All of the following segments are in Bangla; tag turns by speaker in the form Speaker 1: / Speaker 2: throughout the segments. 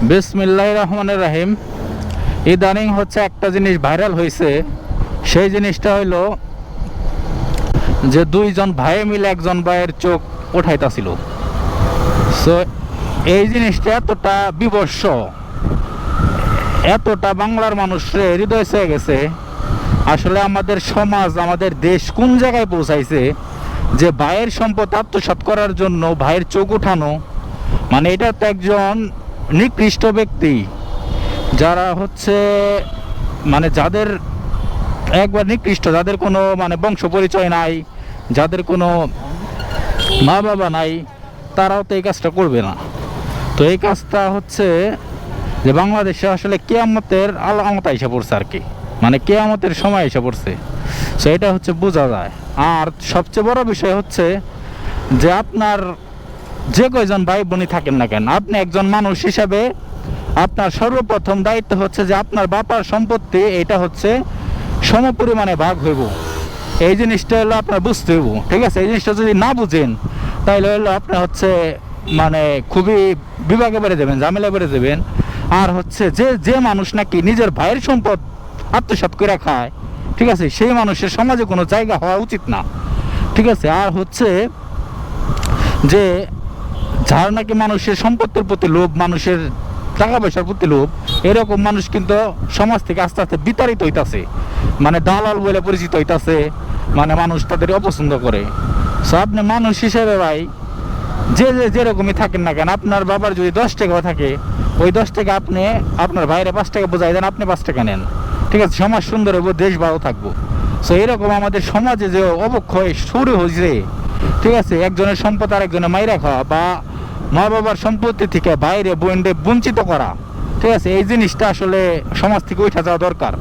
Speaker 1: বিসমিল্লাহির রহমানির রহিম। ইদানিং হচ্ছে একটা জিনিস ভাইরাল হয়েছে, সেই জিনিসটা হইলো যে দুইজন ভাই মিলে একজন ভাইয়ের চোখ উঠাইতাছিল। সো এই জিনিসটা এতটা বিবর্ষ, এতটা বাংলার মানুষের হৃদয় ছুঁয়ে গেছে। আসলে আমাদের সমাজ, আমাদের দেশ কোন জায়গায় পৌঁছাইছে যে ভাইয়ের সম্পদ আত্মসাৎ করার জন্য ভাইয়ের চোখ উঠানো, মানে এটা তো একজন নিকৃষ্ট ব্যক্তি, যারা হচ্ছে মানে যাদের একবার নিকৃষ্ট, যাদের কোনো মানে বংশ পরিচয় নাই, যাদের কোনো মা বাবা নাই, তারাও তো এই কাজটা করবে না। তো এই কাজটা হচ্ছে যে বাংলাদেশে আসলে কেয়ামতের আলামত এসে পড়ছে আর কি, মানে কেয়ামতের সময় এসে পড়ছে। সো এটা হচ্ছে বোঝা যায়। আর সবচেয়ে বড় বিষয় হচ্ছে যে আপনার যে কয়জন ভাই বোনই থাকেন না কেন, আপনি একজন মানুষ হিসাবে আপনার সর্বপ্রথম দায়িত্ব হচ্ছে যে আপনার বাবার সম্পত্তি এটা হচ্ছে সমপরিমাণে ভাগ হইব। এই জিনিসটা হলো আপনার বুঝতে হইব, ঠিক আছে? এই জিনিসটা যদি না বুঝেন তাহলে হলো আপনি হচ্ছে মানে খুবই বিভাগে বেড়ে যাবেন, ঝামেলা বেড়ে যাবেন। আর হচ্ছে যে যে মানুষ নাকি নিজের ভাইয়ের সম্পদ আত্মসাৎ করে খায়, ঠিক আছে, সেই মানুষের সমাজে কোনো জায়গা হওয়া উচিত না, ঠিক আছে? আর হচ্ছে যে যার নাকি মানুষের সম্পত্তির প্রতি লোভ, মানুষের টাকা পয়সার প্রতি লোভ, এরকম মানুষ কিন্তু সমাজ থেকে আস্তে আস্তে বিতাড়িত হইতাছে, মানে দালাল বলে পরিচিত হইতাছে, মানে মানুষ তাদের অপছন্দ করে। সো আপনি মানুষ হিসেবে ভাই যে যেরকমই থাকেন না কেন, আপনার বাবার যদি 10 টাকাও থাকে, ওই 10 টাকা আপনি আপনার বাইরে 5 টাকা বোঝাই দেন, আপনি 5 টাকা নেন, ঠিক আছে? সমাজ সুন্দর হইব, দেশ ভালো থাকবো। সো এরকম আমাদের সমাজে যে অবক্ষয় শুরু হয়েছে, ঠিক আছে, একজনের সম্পদ আর একজনের মাইরা খাওয়া বা মা বাবার সম্পত্তি থেকে বাইরে বোনদের বঞ্চিত করা, ঠিক আছে, এই জিনিসটা আসলে সমাজ থেকে উঠে যাওয়া দরকার।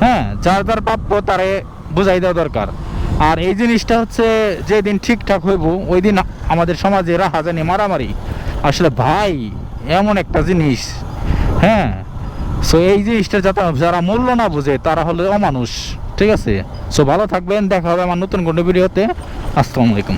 Speaker 1: হ্যাঁ, যার যার প্রাপ্য তারে বুঝাই দেওয়া দরকার। আর এই জিনিসটা হচ্ছে যেদিন ঠিকঠাক হইব ওই দিন আমাদের সমাজে রাহাজানি, মারামারি, আসলে ভাই এমন একটা জিনিস। হ্যাঁ, সো এই জিনিসটা যারা মূল্য না বুঝে তারা হলো অমানুষ, ঠিক আছে? সো ভালো থাকবেন, দেখা হবে আমার নতুন কোনো ভিডিওতে। আসসালামু আলাইকুম।